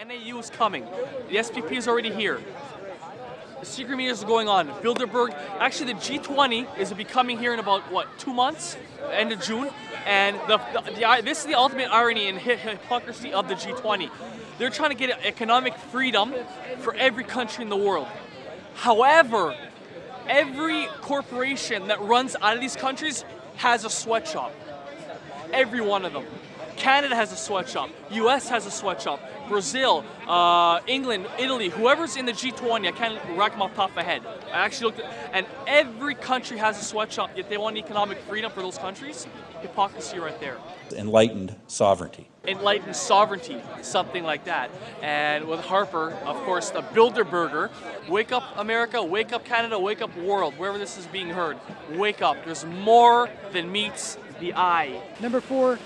NAU is coming. The SPP is already here. The secret meetings are going on. Bilderberg, actually the G20 is becoming here in about, 2 months? End of June. And this is the ultimate irony and hypocrisy of the G20. They're trying to get economic freedom for every country in the world. However, every corporation that runs out of these countries has a sweatshop. Every one of them. Canada has a sweatshop. US has a sweatshop. Brazil, England, Italy, whoever's in the G20, I can't rack them off the top of my head. I actually looked and every country has a sweatshop, yet they want economic freedom for those countries. Hypocrisy right there. Enlightened sovereignty. Enlightened sovereignty, something like that. And with Harper, of course, the Bilderberger, wake up America, wake up Canada, wake up world, wherever this is being heard. Wake up. There's more than meets the eye. Number 4,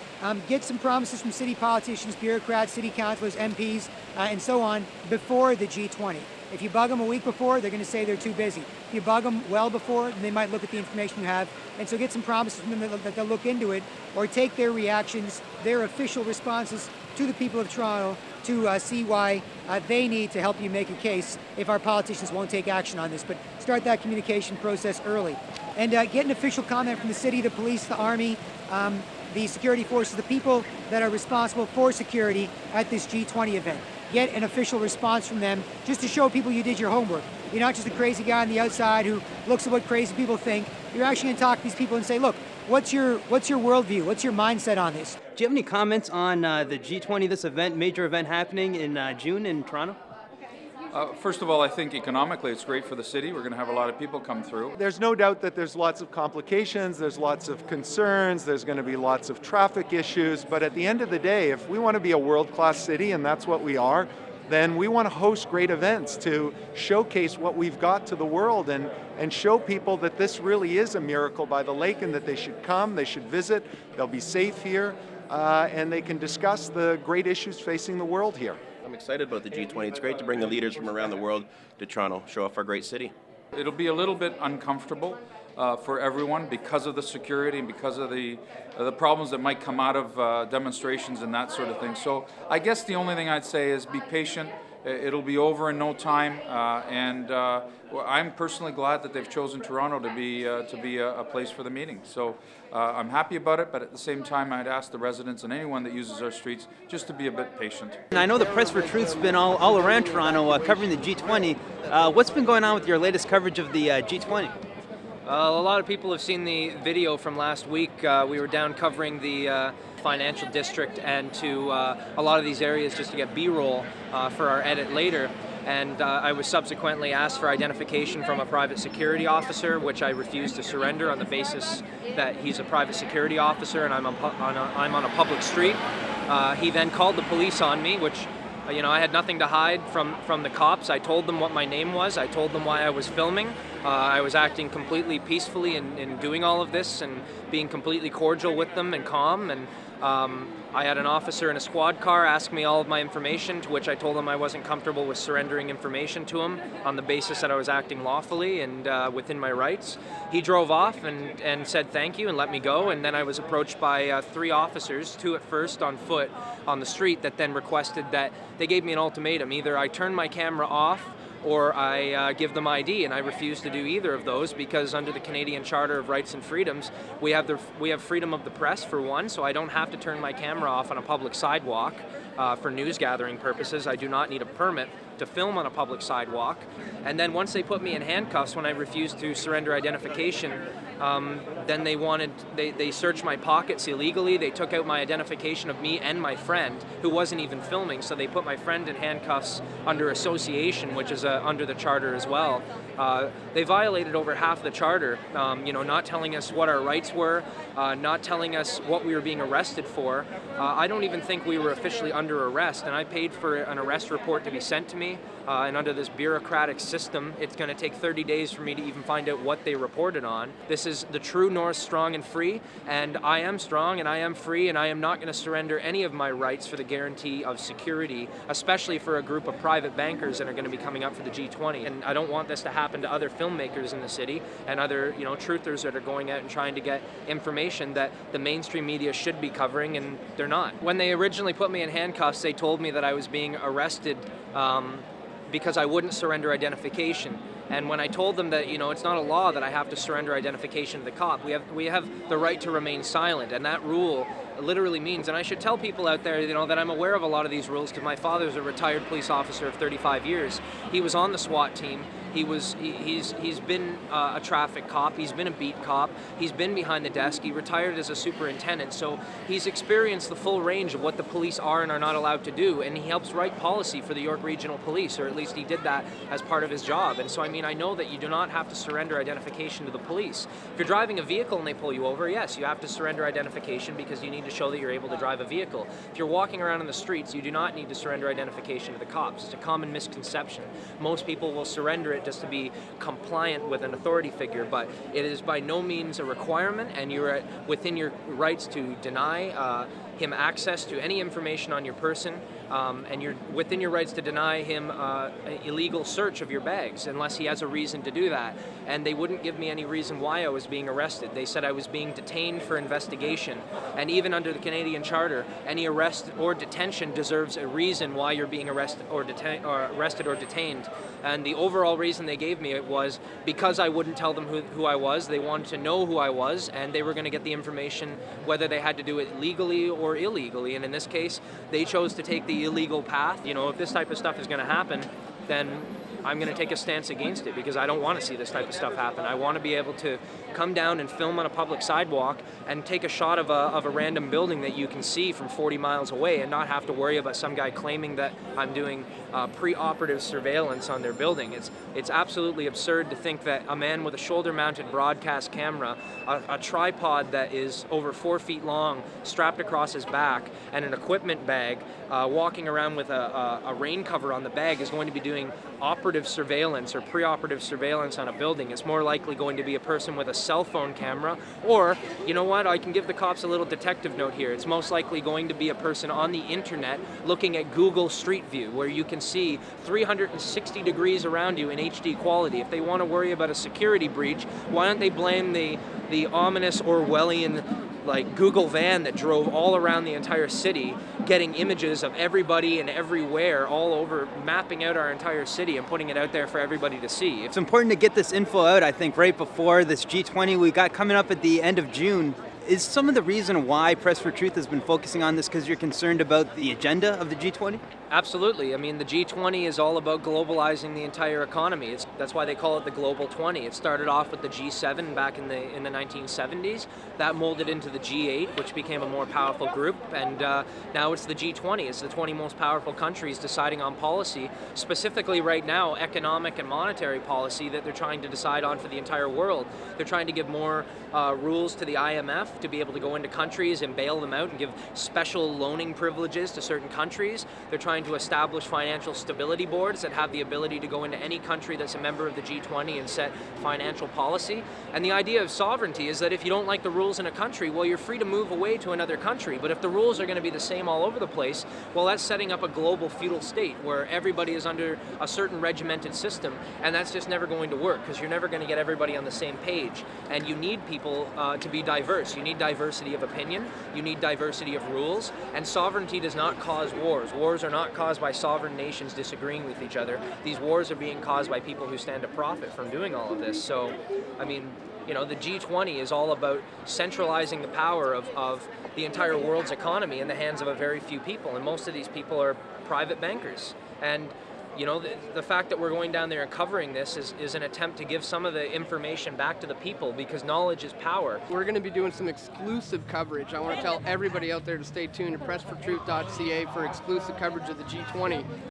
get some promises from city politicians, bureaucrats, city councilors, MPs, and so on before the G20. If you bug them a week before, they're going to say they're too busy. If you bug them well before, then they might look at the information you have. And so get some promises from them that they'll look into it, or take their reactions, their official responses to the people of Toronto to see why they need to help you make a case if our politicians won't take action on this. But start that communication process early. And get an official comment from the city, the police, the army, the security forces, the people that are responsible for security at this G20 event. Get an official response from them just to show people you did your homework. You're not just a crazy guy on the outside who looks at what crazy people think. You're actually going to talk to these people and say, look, what's your worldview? What's your mindset on this? Do you have any comments on the G20, this event, major event happening in June in Toronto? First of all, I think economically it's great for the city. We're going to have a lot of people come through. There's no doubt that there's lots of complications, there's lots of concerns, there's going to be lots of traffic issues, but at the end of the day, if we want to be a world-class city, and that's what we are, then we want to host great events to showcase what we've got to the world and show people that this really is a miracle by the lake and that they should come, they should visit, they'll be safe here, and they can discuss the great issues facing the world here. I'm excited about the G20. It's great to bring the leaders from around the world to Toronto, show off our great city. It'll be a little bit uncomfortable for everyone because of the security and because of the problems that might come out of demonstrations and that sort of thing. So I guess the only thing I'd say is be patient. It'll be over in no time, and I'm personally glad that they've chosen Toronto to be a place for the meeting. So I'm happy about it, but at the same time, I'd ask the residents and anyone that uses our streets just to be a bit patient. And I know the Press for Truth's been all around Toronto covering the G20. What's been going on with your latest coverage of the G20? A lot of people have seen the video from last week. We were down covering the financial district and to a lot of these areas just to get B-roll for our edit later. And I was subsequently asked for identification from a private security officer, which I refused to surrender on the basis that he's a private security officer and I'm on a public street. He then called the police on me, which I had nothing to hide from the cops. I told them what my name was. I told them why I was filming. I was acting completely peacefully in doing all of this and being completely cordial with them and calm. And I had an officer in a squad car ask me all of my information, to which I told him I wasn't comfortable with surrendering information to him on the basis that I was acting lawfully and within my rights. He drove off and said thank you and let me go, and then I was approached by 3 officers, 2 at first on foot on the street, that then requested that they gave me an ultimatum. Either I turn my camera off or I give them ID, and I refuse to do either of those because under the Canadian Charter of Rights and Freedoms, we have freedom of the press for one, so I don't have to turn my camera off on a public sidewalk for news gathering purposes. I do not need a permit to film on a public sidewalk. And then once they put me in handcuffs when I refused to surrender identification, then they searched my pockets illegally. They took out my identification of me and my friend, who wasn't even filming, so they put my friend in handcuffs under association, which is under the charter as well. They violated over half the charter, not telling us what our rights were, not telling us what we were being arrested for. I don't even think we were officially under arrest, and I paid for an arrest report to be sent to me. And under this bureaucratic system, it's going to take 30 days for me to even find out what they reported on. This is the true North strong and free, and I am strong and I am free, and I am not going to surrender any of my rights for the guarantee of security, especially for a group of private bankers that are going to be coming up for the G20. And I don't want this to happen to other filmmakers in the city and other truthers that are going out and trying to get information that the mainstream media should be covering, and they're not. When they originally put me in handcuffs, handcuffs, they told me that I was being arrested because I wouldn't surrender identification. And when I told them that, it's not a law that I have to surrender identification to the cop, we have the right to remain silent, and that rule literally means, and I should tell people out there, that I'm aware of a lot of these rules because my father's a retired police officer of 35 years. He was on the SWAT team. He's been a traffic cop. He's been a beat cop. He's been behind the desk. He retired as a superintendent. So he's experienced the full range of what the police are and are not allowed to do. And he helps write policy for the York Regional Police, or at least he did that as part of his job. And so, I know that you do not have to surrender identification to the police. If you're driving a vehicle and they pull you over, yes, you have to surrender identification because you need to show that you're able to drive a vehicle. If you're walking around in the streets, you do not need to surrender identification to the cops. It's a common misconception. Most people will surrender it just to be compliant with an authority figure, but it is by no means a requirement, and you're within your rights to deny him access to any information on your person, and you're within your rights to deny him an illegal search of your bags unless he has a reason to do that. And they wouldn't give me any reason why I was being arrested. They said I was being detained for investigation, and even under the Canadian Charter, any arrest or detention deserves a reason why you're being arrested or detained. And the overall reason they gave me it was because I wouldn't tell them who I was. They wanted to know who I was, and they were going to get the information whether they had to do it legally or illegally. And in this case, they chose to take the illegal path. If this type of stuff is going to happen, then I'm going to take a stance against it because I don't want to see this type of stuff happen. I want to be able to come down and film on a public sidewalk and take a shot of a random building that you can see from 40 miles away and not have to worry about some guy claiming that I'm doing pre-operative surveillance on their building. It's absolutely absurd to think that a man with a shoulder-mounted broadcast camera, a tripod that is over 4 feet long, strapped across his back, and an equipment bag, walking around with a rain cover on the bag is going to be doing operative surveillance or pre-operative surveillance on a building. It's more likely going to be a person with a cell phone camera, or, I can give the cops a little detective note here. It's most likely going to be a person on the internet looking at Google Street View, where you can see 360 degrees around you in HD quality. If they want to worry about a security breach, why don't they blame the ominous Orwellian Google van that drove all around the entire city, getting images of everybody and everywhere all over, mapping out our entire city and putting it out there for everybody to see. It's important to get this info out, I think, right before this G20 we got coming up at the end of June. Is some of the reason why Press for Truth has been focusing on this because you're concerned about the agenda of the G20? Absolutely. The G20 is all about globalizing the entire economy. That's why they call it the Global 20. It started off with the G7 back in the 1970s. That molded into the G8, which became a more powerful group, and now it's the G20. It's the 20 most powerful countries deciding on policy, specifically right now, economic and monetary policy that they're trying to decide on for the entire world. They're trying to give more rules to the IMF to be able to go into countries and bail them out and give special loaning privileges to certain countries. They're trying to establish financial stability boards that have the ability to go into any country that's a member of the G20 and set financial policy. And the idea of sovereignty is that if you don't like the rules in a country, well, you're free to move away to another country. But if the rules are going to be the same all over the place, well, that's setting up a global feudal state where everybody is under a certain regimented system, and that's just never going to work because you're never going to get everybody on the same page. And you need people to be diverse. You need diversity of opinion, you need diversity of rules, and sovereignty does not cause wars. Wars are not caused by sovereign nations disagreeing with each other. These wars are being caused by people who stand to profit from doing all of this. So, the G20 is all about centralizing the power of the entire world's economy in the hands of a very few people, and most of these people are private bankers. And the fact that we're going down there and covering this is an attempt to give some of the information back to the people because knowledge is power. We're going to be doing some exclusive coverage. I want to tell everybody out there to stay tuned to pressfortruth.ca for exclusive coverage of the G20.